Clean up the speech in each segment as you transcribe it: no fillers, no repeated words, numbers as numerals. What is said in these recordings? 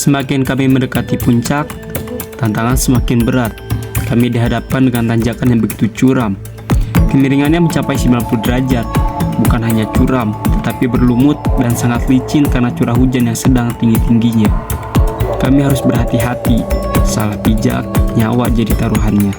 Semakin kami mendekati puncak, tantangan semakin berat. Kami dihadapkan dengan tanjakan yang begitu curam. Kemiringannya mencapai 90 derajat. Bukan hanya curam, tetapi berlumut dan sangat licin karena curah hujan yang sedang tinggi-tingginya. Kami harus berhati-hati, salah pijak, nyawa jadi taruhannya.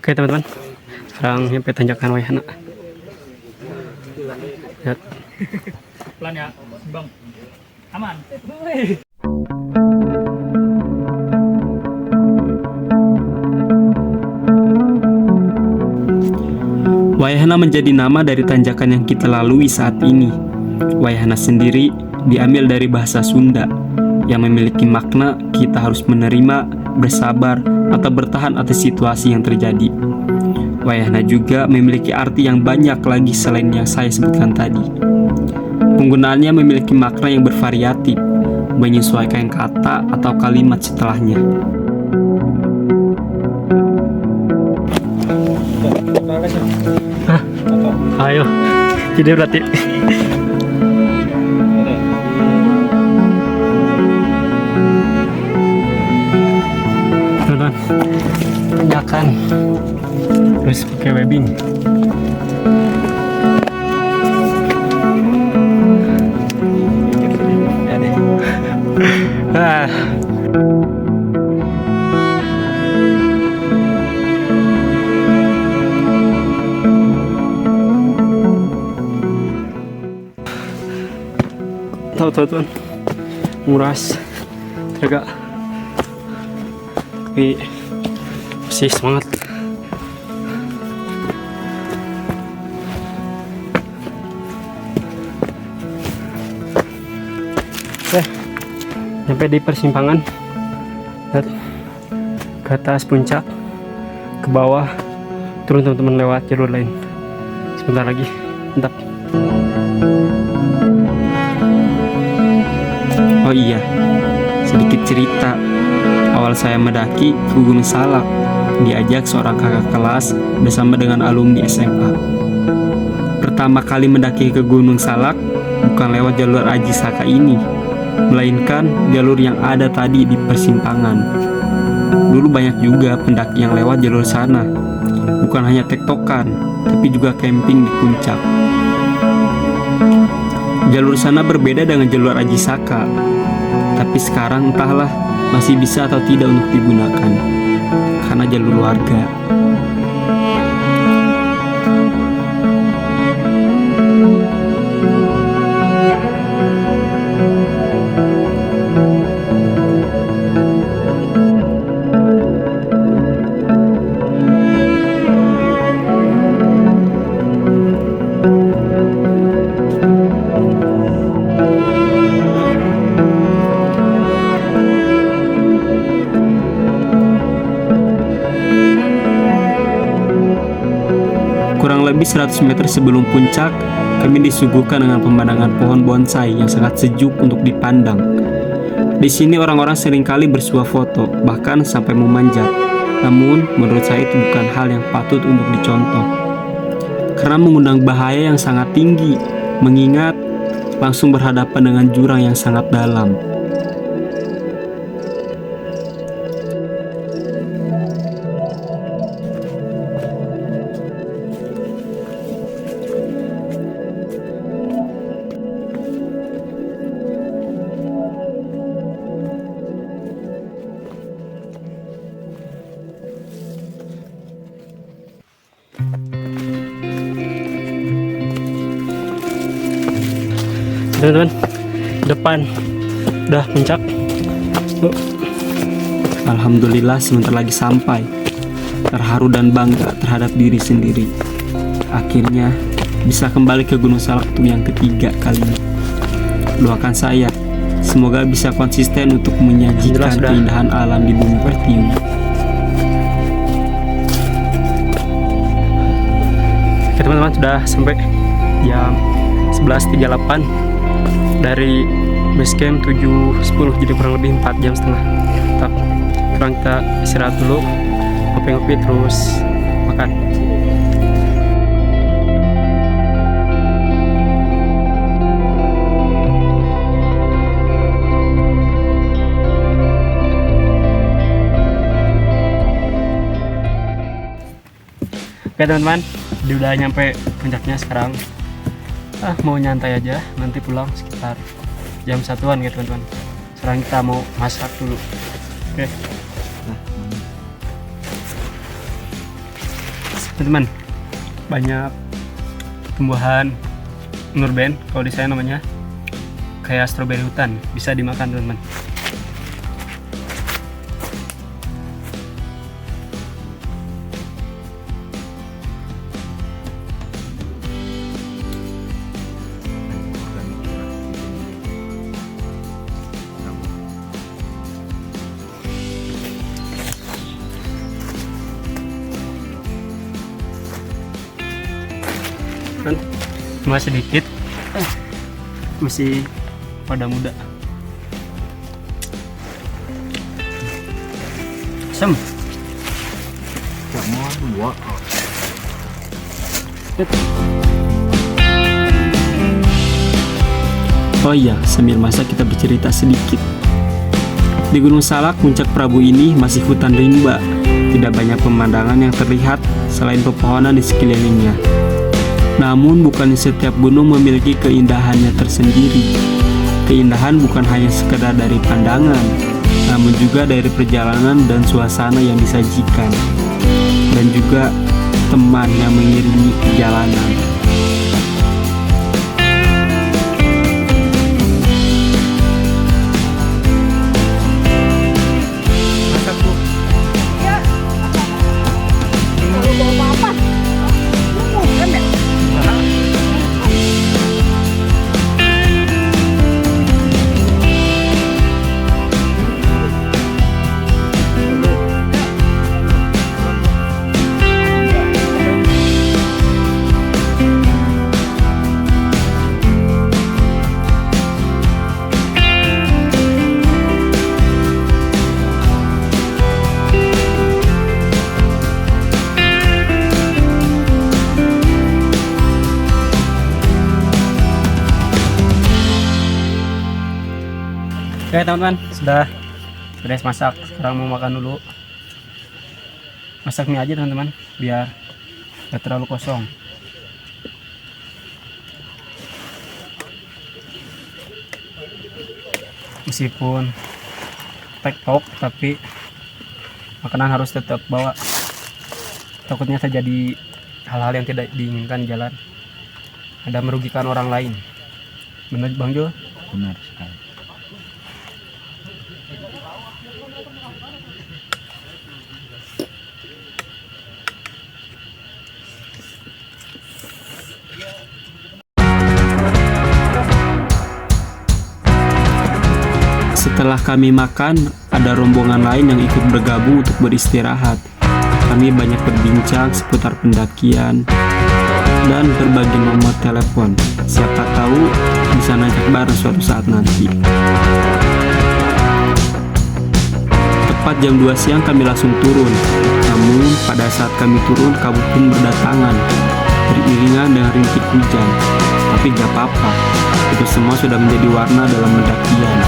Oke teman-teman, sekarang nyampe tanjakan Wayahana. Lihat. Pelan ya, bang. Aman. Wayahana menjadi nama dari tanjakan yang kita lalui saat ini. Wayahana sendiri diambil dari bahasa Sunda yang memiliki makna kita harus menerima, bersabar, atau bertahan atas situasi yang terjadi. Wayahana juga memiliki arti yang banyak lagi selain yang saya sebutkan tadi. Penggunaannya memiliki makna yang bervariatif, menyesuaikan kata atau kalimat setelahnya. Ayo, jadi berarti. Teman-teman, tanjakan terus pakai webbing. Tahu teman, nguras tenaga, tapi masih semangat. Oke, sampai di persimpangan. Lihat ke atas puncak, ke bawah, turun teman-teman lewat jalur lain. Sebentar lagi, mantap. Oh iya, sedikit cerita. Awal saya mendaki ke Gunung Salak, diajak seorang kakak kelas bersama dengan alumni SMA. Pertama kali mendaki ke Gunung Salak bukan lewat jalur Aji Saka ini, melainkan jalur yang ada tadi di persimpangan. Dulu banyak juga pendaki yang lewat jalur sana. Bukan hanya tektokan, tapi juga camping di puncak. Jalur sana berbeda dengan jalur Aji Saka, tapi sekarang entahlah masih bisa atau tidak untuk digunakan karena jalur warga. Kurang lebih 100 meter sebelum puncak, kami disuguhkan dengan pemandangan pohon bonsai yang sangat sejuk untuk dipandang. Di sini orang-orang seringkali bersuah foto, bahkan sampai memanjat. Namun, menurut saya itu bukan hal yang patut untuk dicontoh. Karena mengundang bahaya yang sangat tinggi, mengingat langsung berhadapan dengan jurang yang sangat dalam. Teman-teman, depan udah puncak. Alhamdulillah sebentar lagi sampai. Terharu dan bangga terhadap diri sendiri. Akhirnya bisa kembali ke Gunung Salak untuk yang ketiga kalinya. Doakan saya, semoga bisa konsisten untuk menyajikan keindahan alam di bumi Pertiwi. Oke teman-teman, sudah sampai jam 11.38 dari base camp 7.10, jadi kurang lebih 4 jam setengah. Sekarang kita istirahat dulu, ngopi-ngopi terus makan. Oke teman-teman, udah nyampe puncaknya sekarang. Mau nyantai aja, nanti pulang sekitar jam 1-an ya teman-teman. Sekarang kita mau masak dulu. Oke. Teman-teman, banyak tumbuhan nurben, kalau di saya namanya kayak stroberi hutan, bisa dimakan teman-teman. Cuma sedikit, masih pada muda. Asam. Gak mau dua. Oh iya, sambil masak kita bercerita sedikit. Di Gunung Salak, puncak Prabu ini masih hutan rimba. Tidak banyak pemandangan yang terlihat selain pepohonan di sekelilingnya. Namun bukan setiap gunung memiliki keindahannya tersendiri. Keindahan bukan hanya sekedar dari pandangan, namun juga dari perjalanan dan suasana yang disajikan, dan juga teman yang mengiringi perjalanan. Oke teman-teman, sudah beres masak. Sekarang mau makan dulu. Masak mie aja teman-teman, biar gak terlalu kosong. Meskipun tek-tok, tapi makanan harus tetap bawa. Takutnya terjadi hal-hal yang tidak diinginkan di jalan. Ada merugikan orang lain. Benar Bang Jo? Benar sekali. Setelah kami makan, ada rombongan lain yang ikut bergabung untuk beristirahat. Kami banyak berbincang seputar pendakian dan berbagi nomor telepon. Siapa tahu bisa ngajak bareng suatu saat nanti. Tepat jam 2 siang kami langsung turun. Namun pada saat kami turun, kabut pun berdatangan, beriringan dengan rintik hujan. Tapi gak apa-apa, itu semua sudah menjadi warna dalam pendakian.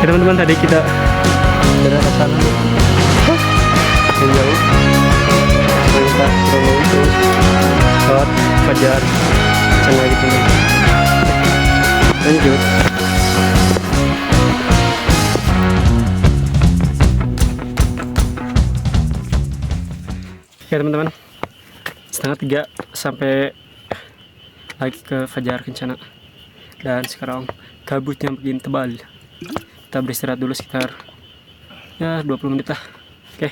Teman-teman, tadi kita jalan ke sana yang jauh, kita terlalu itu sholat fajar sana gitu. Lanjut. Oke teman-teman, 2:30 sampai lagi ke Fajar Kencana. Dan sekarang kabutnya begini tebal. Kita beristirahat dulu sekitar 20 menit lah. Oke.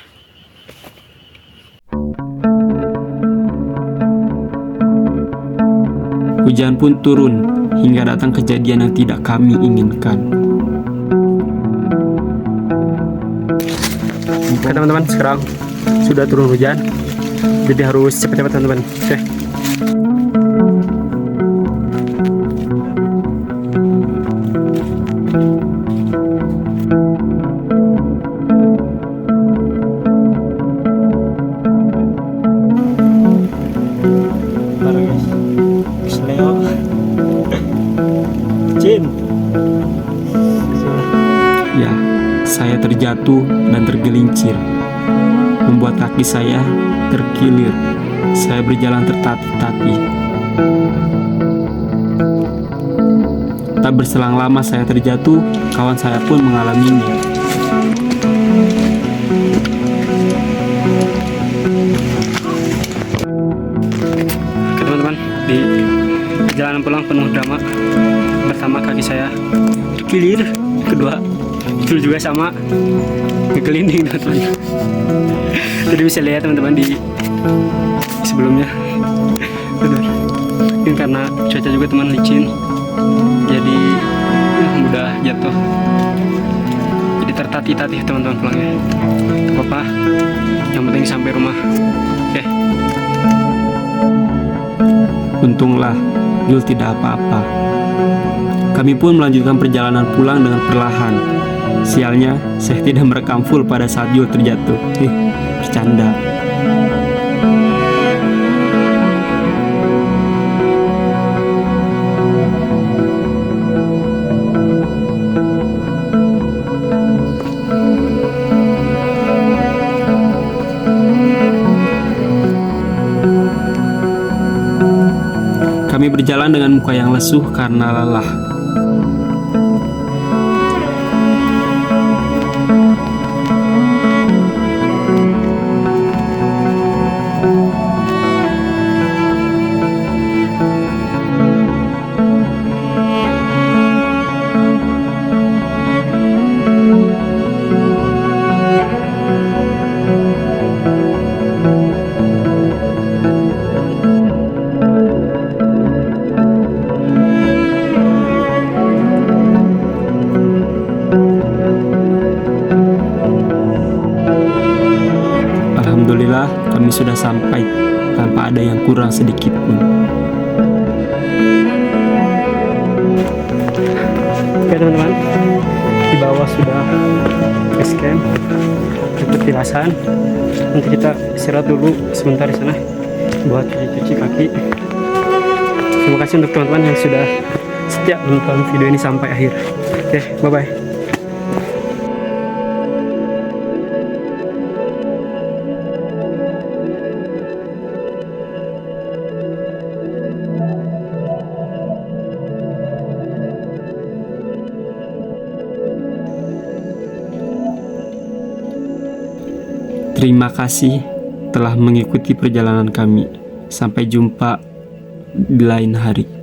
Hujan pun turun hingga datang kejadian yang tidak kami inginkan. Oke teman-teman, sekarang sudah turun hujan, jadi harus cepat-cepat teman-teman. Oke. Ya, saya terjatuh dan tergelincir, membuat kaki saya terkilir. Saya berjalan tertatih-tatih. Tak berselang lama saya terjatuh, kawan saya pun mengalaminya. Oke teman-teman, di perjalanan pulang penuh drama. Pertama kaki saya terkilir, kedua itu juga sama ngegelinding teman-teman. Jadi bisa lihat teman-teman di sebelumnya. Aduh. Ini karena cuaca juga teman licin, jadi mudah jatuh. Jadi tertatih-tatih teman-teman pulangnya. Gak apa-apa, yang penting sampai rumah. Oke. Untunglah, Jul tidak apa-apa. Kami pun melanjutkan perjalanan pulang dengan perlahan. Sialnya, saya tidak merekam full pada saat Jul terjatuh. Bercanda. Kami berjalan dengan muka yang lesuh karena lelah. Alhamdulillah, kami sudah sampai tanpa ada yang kurang sedikit pun. Oke teman-teman, di bawah sudah base camp untuk pilasan. Nanti kita istirahat dulu sebentar di sana buat cuci-cuci kaki. Terima kasih untuk teman-teman yang sudah setia menonton video ini sampai akhir. Oke, bye-bye. Terima kasih telah mengikuti perjalanan kami. Sampai jumpa di lain hari.